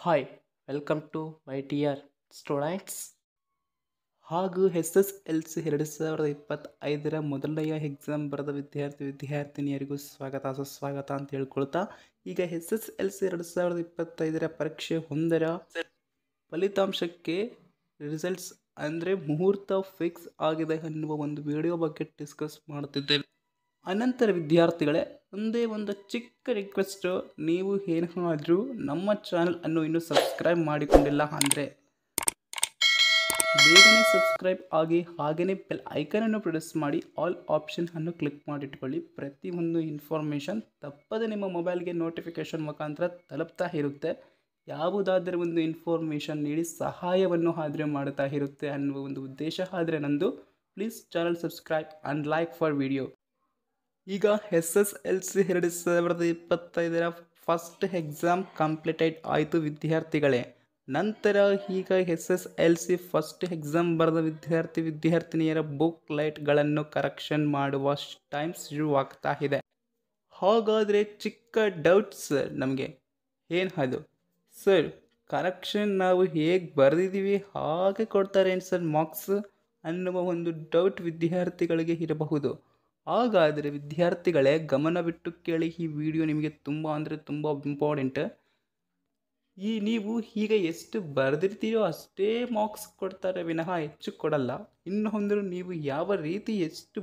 Hi, welcome to my dear students. ಹಾಗೂ SSLC 2025 ಮೊದಲನೆಯ exam ಬರೆದ ವಿದ್ಯಾರ್ಥಿನಿಯರಿಗೂ ಸ್ವಾಗತ ಸುಸ್ವಾಗತ ಅಂತ ಹೇಳ್ಕೊಳ್ತಾ, ಈಗ SSLC 2025 ಪರೀಕ್ಷೆ 1ರ ಫಲಿತಾಂಶಕ್ಕೆ ರಿಸಲ್ಟ್ಸ್ ಅಂದರೆ ಮುಹೂರ್ತ ಫಿಕ್ಸ್ ಆಗಿದೆ ಅನ್ನುವ ಒಂದು ವಿಡಿಯೋ ಬಗ್ಗೆ ಡಿಸ್ಕಸ್ ಮಾಡ್ತಿದ್ದೇವೆ. ಅನಂತರ ವಿದ್ಯಾರ್ಥಿಗಳೇ, ಒಂದೇ ಒಂದು ಚಿಕ್ಕ ರಿಕ್ವೆಸ್ಟು, ನೀವು ಏನಾದರೂ ನಮ್ಮ ಚಾನಲ್ ಅನ್ನು ಇನ್ನೂ ಸಬ್ಸ್ಕ್ರೈಬ್ ಮಾಡಿಕೊಂಡಿಲ್ಲ ಅಂದರೆ ಬೇಗನೆ ಸಬ್ಸ್ಕ್ರೈಬ್ ಆಗಿ, ಹಾಗೆಯೇ ಬೆಲ್ ಐಕನನ್ನು ಪ್ರೆಸ್ ಮಾಡಿ ಆಲ್ ಆಪ್ಷನ್ ಅನ್ನು ಕ್ಲಿಕ್ ಮಾಡಿಟ್ಕೊಳ್ಳಿ. ಪ್ರತಿಯೊಂದು ಇನ್ಫಾರ್ಮೇಷನ್ ತಪ್ಪದೆ ನಿಮ್ಮ ಮೊಬೈಲ್ಗೆ ನೋಟಿಫಿಕೇಷನ್ ಮುಖಾಂತರ ತಲುಪ್ತಾ ಇರುತ್ತೆ. ಯಾವುದಾದ್ರೂ ಒಂದು ಇನ್ಫಾರ್ಮೇಷನ್ ನೀಡಿ ಸಹಾಯವನ್ನು ಆದರೆ ಮಾಡ್ತಾ ಇರುತ್ತೆ ಅನ್ನುವ ಒಂದು ಉದ್ದೇಶ ಆದರೆ ನಂದು. Please channel subscribe and like for video. ಈಗ SSLC 2025 ಫಸ್ಟ್ ಎಕ್ಸಾಮ್ ಕಂಪ್ಲೀಟೆಡ್ ಆಯಿತು ವಿದ್ಯಾರ್ಥಿಗಳೇ. ನಂತರ ಈಗ SSLC ಫಸ್ಟ್ ಎಕ್ಸಾಮ್ ಬರೆದ ವಿದ್ಯಾರ್ಥಿನಿಯರ ಬುಕ್ ಲೈಟ್ಗಳನ್ನು ಕರೆಕ್ಷನ್ ಮಾಡುವ ಟೈಮ್ ಶುರುವಾಗ್ತಾ ಇದೆ. ಹಾಗಾದರೆ ಚಿಕ್ಕ ಡೌಟ್ಸ್ ನಮಗೆ, ಏನು ಅದು ಸರ್, ಕರೆಕ್ಷನ್ ನಾವು ಹೇಗೆ ಬರೆದಿದ್ದೀವಿ ಹಾಗೆ ಕೊಡ್ತಾರೆ ಏನು ಸರ್ ಮಾರ್ಕ್ಸ್ ಅನ್ನುವ ಒಂದು ಡೌಟ್ ವಿದ್ಯಾರ್ಥಿಗಳಿಗೆ ಇರಬಹುದು. ಹಾಗಾದರೆ ವಿದ್ಯಾರ್ಥಿಗಳೇ, ಗಮನವಿಟ್ಟು ಕೇಳಿ, ಈ ವಿಡಿಯೋ ನಿಮಗೆ ತುಂಬ ಅಂದರೆ ತುಂಬ ಇಂಪಾರ್ಟೆಂಟ್. ನೀವು ಈಗ ಎಷ್ಟು ಬರೆದಿರ್ತೀರೋ ಅಷ್ಟೇ ಮಾರ್ಕ್ಸ್ ಕೊಡ್ತಾರೆ ವಿನಃ ಹೆಚ್ಚು ಕೊಡಲ್ಲ. ಇನ್ನೊಂದು, ನೀವು ಯಾವ ರೀತಿ ಎಷ್ಟು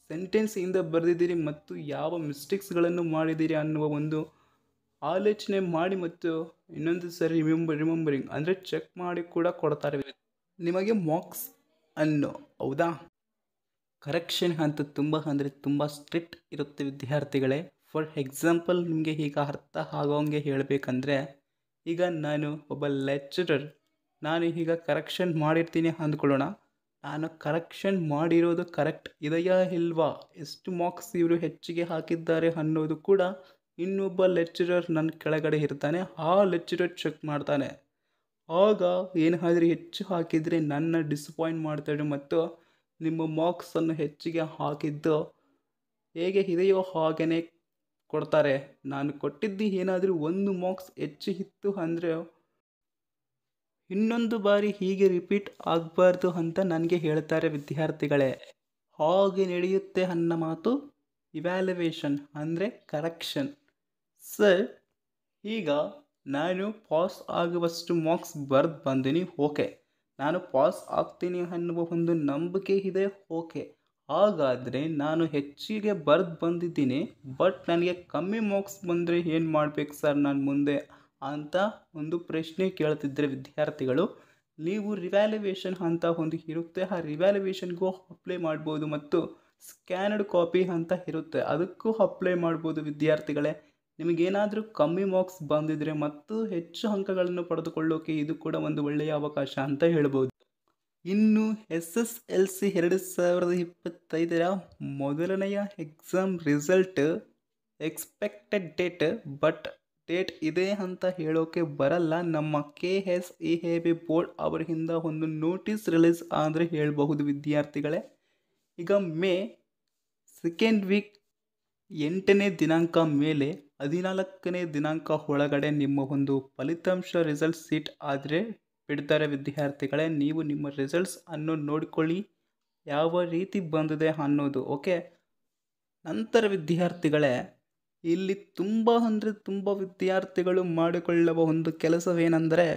ಸೆಂಟೆನ್ಸಿಂದ ಬರೆದಿದ್ದೀರಿ ಮತ್ತು ಯಾವ ಮಿಸ್ಟೇಕ್ಸ್ಗಳನ್ನು ಮಾಡಿದ್ದೀರಿ ಅನ್ನುವ ಒಂದು ಆಲೋಚನೆ ಮಾಡಿ ಮತ್ತು ಇನ್ನೊಂದು ಸರಿ ರಿಮೆಂಬರಿಂಗ್ ಅಂದರೆ ಚೆಕ್ ಮಾಡಿ ಕೂಡ ಕೊಡ್ತಾರೆ ನಿಮಗೆ ಮಾರ್ಕ್ಸ್ ಅನ್ನು. ಹೌದಾ? ಕರೆಕ್ಷನ್ ಅಂತ ತುಂಬ ಅಂದರೆ ತುಂಬ ಸ್ಟ್ರಿಕ್ಟ್ ಇರುತ್ತೆ ವಿದ್ಯಾರ್ಥಿಗಳೇ. ಫಾರ್ ಎಕ್ಸಾಂಪಲ್, ನಿಮಗೆ ಈಗ ಅರ್ಥ ಆಗೋಂಗೆ ಹೇಳಬೇಕಂದ್ರೆ, ಈಗ ನಾನು ಒಬ್ಬ ಲೆಕ್ಚರರ್, ನಾನು ಈಗ ಕರೆಕ್ಷನ್ ಮಾಡಿರ್ತೀನಿ ಅಂದ್ಕೊಳ್ಳೋಣ. ನಾನು ಕರೆಕ್ಷನ್ ಮಾಡಿರೋದು ಕರೆಕ್ಟ್ ಇದೆಯಾ ಇಲ್ವಾ, ಎಷ್ಟು ಮಾರ್ಕ್ಸ್ ಇವರು ಹೆಚ್ಚಿಗೆ ಹಾಕಿದ್ದಾರೆ ಅನ್ನೋದು ಕೂಡ ಇನ್ನೊಬ್ಬ ಲೆಕ್ಚರರ್ ನನ್ನ ಕೆಳಗಡೆ ಇರ್ತಾನೆ, ಆ ಲೆಕ್ಚರರ್ ಚೆಕ್ ಮಾಡ್ತಾನೆ. ಆಗ ಏನಾದರೂ ಹೆಚ್ಚು ಹಾಕಿದರೆ ನನ್ನ ಡಿಸಪಾಯಿಂಟ್ ಮಾಡ್ತಾರೆ ಮತ್ತು ನಿಮ್ಮ ಮಾರ್ಕ್ಸನ್ನು ಹೆಚ್ಚಿಗೆ ಹಾಕಿದ್ದು ಹೇಗೆ ಇದೆಯೋ ಹಾಗೆಯೇ ಕೊಡ್ತಾರೆ. ನಾನು ಕೊಟ್ಟಿದ್ದು ಏನಾದರೂ ಒಂದು ಮಾರ್ಕ್ಸ್ ಹೆಚ್ಚು ಇತ್ತು ಅಂದರೆ ಇನ್ನೊಂದು ಬಾರಿ ಹೀಗೆ ರಿಪೀಟ್ ಆಗಬಾರ್ದು ಅಂತ ನನಗೆ ಹೇಳ್ತಾರೆ ವಿದ್ಯಾರ್ಥಿಗಳೇ. ಹಾಗೆ ನಡೆಯುತ್ತೆ ಅನ್ನೋ ಮಾತು ಇವ್ಯಾಲ್ಯುವೇಷನ್ ಅಂದರೆ ಕರೆಕ್ಷನ್. ಸರ್, ಈಗ ನಾನು ಪಾಸ್ ಆಗುವಷ್ಟು ಮಾರ್ಕ್ಸ್ ಬರೆದು ಬಂದೀನಿ, ಓಕೆ, ನಾನು ಪಾಸ್ ಆಗ್ತೀನಿ ಅನ್ನುವ ಒಂದು ನಂಬಿಕೆ ಇದೆ, ಓಕೆ. ಹಾಗಾದರೆ ನಾನು ಹೆಚ್ಚಿಗೆ ಬರೆದು ಬಂದಿದ್ದೀನಿ, ಬಟ್ ನನಗೆ ಕಮ್ಮಿ ಮಾರ್ಕ್ಸ್ ಬಂದರೆ ಏನು ಮಾಡಬೇಕು ಸರ್ ನಾನು ಮುಂದೆ ಅಂತ ಒಂದು ಪ್ರಶ್ನೆ ಕೇಳ್ತಿದ್ದರೆ ವಿದ್ಯಾರ್ಥಿಗಳು, ನೀವು ರಿವ್ಯಾಲ್ಯುವೇಷನ್ ಅಂತ ಒಂದು ಇರುತ್ತೆ, ಆ ರಿವ್ಯಾಲ್ಯುವೇಷನ್ಗೂ ಅಪ್ಲೈ ಮಾಡ್ಬೋದು ಮತ್ತು ಸ್ಕ್ಯಾನಡ್ ಕಾಪಿ ಅಂತ ಇರುತ್ತೆ, ಅದಕ್ಕೂ ಅಪ್ಲೈ ಮಾಡ್ಬೋದು ವಿದ್ಯಾರ್ಥಿಗಳೇ. ನಿಮಗೇನಾದರೂ ಕಮ್ಮಿ ಮಾರ್ಕ್ಸ್ ಬಂದಿದ್ದರೆ ಮತ್ತು ಹೆಚ್ಚು ಅಂಕಗಳನ್ನು ಪಡೆದುಕೊಳ್ಳೋಕೆ ಇದು ಕೂಡ ಒಂದು ಒಳ್ಳೆಯ ಅವಕಾಶ ಅಂತ ಹೇಳ್ಬೋದು. ಇನ್ನು SSLC 2025 ಮೊದಲನೆಯ exam result expected date, but date ಇದೆ ಅಂತ ಹೇಳೋಕೆ ಬರಲ್ಲ. ನಮ್ಮ KSEAB ಬೋರ್ಡ್ ಅವರಿಂದ ಒಂದು ನೋಟಿಸ್ ರಿಲೀಸ್ ಆದರೆ ಹೇಳಬಹುದು ವಿದ್ಯಾರ್ಥಿಗಳೇ. ಈಗ ಮೇ 2nd ವೀಕ್ 8ನೇ ದಿನಾಂಕ ಮೇಲೆ 14ನೇ ದಿನಾಂಕ ಒಳಗಡೆ ನಿಮ್ಮ ಒಂದು ಫಲಿತಾಂಶ ರಿಸಲ್ಟ್ ಸೀಟ್ ಆದರೆ ಬಿಡ್ತಾರೆ ವಿದ್ಯಾರ್ಥಿಗಳೇ. ನೀವು ನಿಮ್ಮ ರಿಸಲ್ಟ್ಸ್ ಅನ್ನು ನೋಡಿಕೊಳ್ಳಿ ಯಾವ ರೀತಿ ಬಂದಿದೆ ಅನ್ನೋದು, ಓಕೆ. ನಂತರ ವಿದ್ಯಾರ್ಥಿಗಳೇ, ಇಲ್ಲಿ ತುಂಬ ಅಂದರೆ ತುಂಬ ವಿದ್ಯಾರ್ಥಿಗಳು ಮಾಡಿಕೊಳ್ಳುವ ಒಂದು ಕೆಲಸವೇನೆಂದರೆ,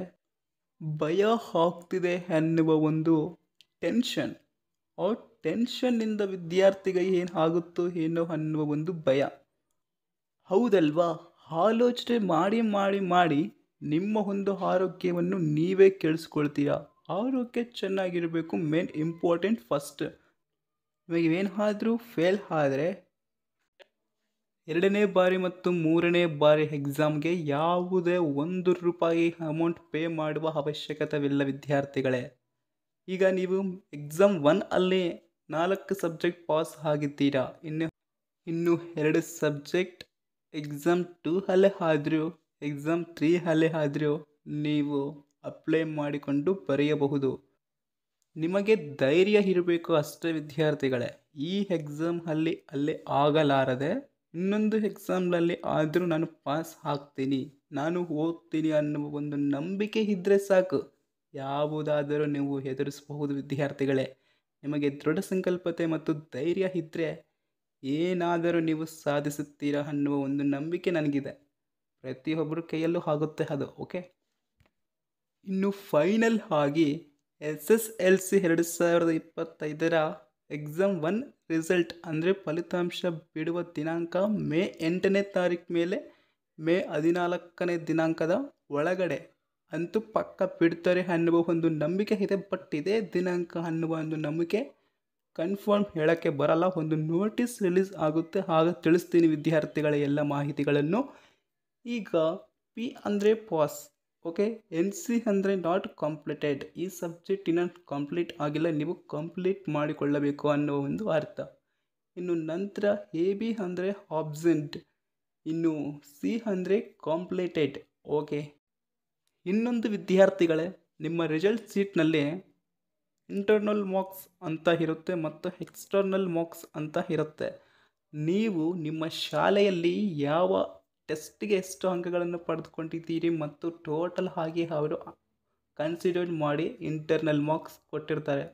ಭಯ ಆಗ್ತಿದೆ ಅನ್ನುವ ಒಂದು ಟೆನ್ಷನ್. ಆ ಟೆನ್ಷನ್ನಿಂದ ವಿದ್ಯಾರ್ಥಿಗೆ ಏನು ಆಗುತ್ತೋ ಏನೋ ಅನ್ನುವ ಒಂದು ಭಯ, ಹೌದಲ್ವಾ? ಆಲೋಚನೆ ಮಾಡಿ ಮಾಡಿ ಮಾಡಿ ನಿಮ್ಮ ಒಂದು ಆರೋಗ್ಯವನ್ನು ನೀವೇ ಕೆಡಿಸ್ಕೊಳ್ತೀರಾ. ಆರೋಗ್ಯ ಚೆನ್ನಾಗಿರಬೇಕು, ಮೇನ್ ಇಂಪಾರ್ಟೆಂಟ್ ಫಸ್ಟ್. ನಿಮಗೆ ಏನಾದರೂ ಫೇಲ್ ಆದರೆ 2ನೇ ಬಾರಿ ಮತ್ತು 3ನೇ ಬಾರಿ ಎಕ್ಸಾಮ್ಗೆ ಯಾವುದೇ ₹1 ಅಮೌಂಟ್ ಪೇ ಮಾಡುವ ಅವಶ್ಯಕತೆವಿಲ್ಲ ವಿದ್ಯಾರ್ಥಿಗಳೇ. ಈಗ ನೀವು ಎಕ್ಸಾಮ್ 1 ಅಲ್ಲಿ 4 ಸಬ್ಜೆಕ್ಟ್ ಪಾಸ್ ಆಗಿದ್ದೀರಾ, ಇನ್ನು 2 ಸಬ್ಜೆಕ್ಟ್ ಎಕ್ಸಾಮ್ 2 ಅಲ್ಲೇ ಆದರೂ ಎಕ್ಸಾಮ್ 3 ಅಲ್ಲೇ ಆದರೂ ನೀವು ಅಪ್ಲೈ ಮಾಡಿಕೊಂಡು ಬರೆಯಬಹುದು. ನಿಮಗೆ ಧೈರ್ಯ ಇರಬೇಕು ಅಷ್ಟೇ ವಿದ್ಯಾರ್ಥಿಗಳೇ. ಈ ಎಕ್ಸಾಮ್ ಅಲ್ಲೇ ಆಗಲಾರದೆ ಇನ್ನೊಂದು ಎಕ್ಸಾಮ್ನಲ್ಲಿ ಆದರೂ ನಾನು ಪಾಸ್ ಆಗ್ತೀನಿ, ನಾನು ಓದ್ತೀನಿ ಅನ್ನುವ ಒಂದು ನಂಬಿಕೆ ಇದ್ದರೆ ಸಾಕು, ಯಾವುದಾದರೂ ನೀವು ಎದುರಿಸಬಹುದು ವಿದ್ಯಾರ್ಥಿಗಳೇ. ನಿಮಗೆ ದೃಢ ಸಂಕಲ್ಪತೆ ಮತ್ತು ಧೈರ್ಯ ಇದ್ದರೆ ಏನಾದರೂ ನೀವು ಸಾಧಿಸುತ್ತೀರಾ ಅನ್ನುವ ಒಂದು ನಂಬಿಕೆ ನನಗಿದೆ. ಪ್ರತಿಯೊಬ್ಬರ ಕೈಯಲ್ಲೂ ಆಗುತ್ತೆ ಅದು. ಓಕೆ, ಇನ್ನು ಫೈನಲ್ ಆಗಿ SSLC 2025 ಎಕ್ಸಾಮ್ 1 ರಿಸಲ್ಟ್ ಅಂದರೆ ಫಲಿತಾಂಶ ಬಿಡುವ ದಿನಾಂಕ ಮೇ 8ನೇ ತಾರೀಕು ಮೇಲೆ ಮೇ 14ನೇ ದಿನಾಂಕದ ಒಳಗಡೆ ಅಂತೂ ಪಕ್ಕ ಬಿಡ್ತಾರೆ ಅನ್ನುವ ಒಂದು ನಂಬಿಕೆ ಇದೆ. ಬಟ್ ಇದೇ ದಿನಾಂಕ ಅನ್ನುವ ಒಂದು ನಂಬಿಕೆ ಕನ್ಫರ್ಮ್ ಹೇಳೋಕ್ಕೆ ಬರಲ್ಲ. ಒಂದು ನೋಟಿಸ್ ರಿಲೀಸ್ ಆಗುತ್ತೆ, ಆಗ ತಿಳಿಸ್ತೀನಿ ವಿದ್ಯಾರ್ಥಿಗಳ ಎಲ್ಲ ಮಾಹಿತಿಗಳನ್ನು. ಈಗ P ಅಂದರೆ ಪಾಸ್, ಓಕೆ. NC ಅಂದರೆ ನಾಟ್ ಕಂಪ್ಲೀಟೆಡ್, ಈ ಸಬ್ಜೆಕ್ಟ್ ಇನ್ನೂ ಕಂಪ್ಲೀಟ್ ಆಗಿಲ್ಲ, ನೀವು ಕಂಪ್ಲೀಟ್ ಮಾಡಿಕೊಳ್ಳಬೇಕು ಅನ್ನೋ ಒಂದು ಅರ್ಥ. ಇನ್ನು ನಂತರ AB ಅಂದರೆ ಆಬ್ಸೆಂಟ್, ಇನ್ನು C ಅಂದರೆ ಕಂಪ್ಲೀಟೆಡ್. ಓಕೆ, ಇನ್ನೊಂದು ವಿದ್ಯಾರ್ಥಿಗಳೇ, ನಿಮ್ಮ ರಿಸಲ್ಟ್ ಶೀಟ್ನಲ್ಲಿ ಇಂಟರ್ನಲ್ ಮಾರ್ಕ್ಸ್ ಅಂತ ಇರುತ್ತೆ ಮತ್ತು ಎಕ್ಸ್ಟರ್ನಲ್ ಮಾರ್ಕ್ಸ್ ಅಂತ ಇರುತ್ತೆ. ನೀವು ನಿಮ್ಮ ಶಾಲೆಯಲ್ಲಿ ಯಾವ ಟೆಸ್ಟ್ಗೆ ಎಷ್ಟು ಅಂಕಗಳನ್ನು ಪಡೆದುಕೊಂಡಿದ್ದೀರಿ ಮತ್ತು ಟೋಟಲ್ ಆಗಿ ಅವರು ಕನ್ಸಿಡರ್ ಮಾಡಿ ಇಂಟರ್ನಲ್ ಮಾರ್ಕ್ಸ್ ಕೊಟ್ಟಿರ್ತಾರೆ.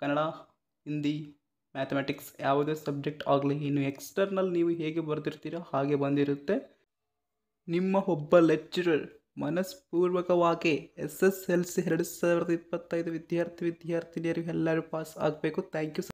ಕನ್ನಡ, ಹಿಂದಿ, ಮ್ಯಾಥಮೆಟಿಕ್ಸ್ ಯಾವುದೇ ಸಬ್ಜೆಕ್ಟ್ ಆಗಲಿ. ಇನ್ನು ಎಕ್ಸ್ಟರ್ನಲ್ ನೀವು ಹೇಗೆ ಬರೆದಿರ್ತೀರೋ ಹಾಗೆ ಬಂದಿರುತ್ತೆ. ನಿಮ್ಮ ಒಬ್ಬ ಲೆಕ್ಚರರ್ ಮನಸ್ಪೂರ್ವಕವಾಗಿ SSLC 2025 ವಿದ್ಯಾರ್ಥಿನಿಯರು ಎಲ್ಲರೂ ಪಾಸ್ ಆಗಬೇಕು. Thank you.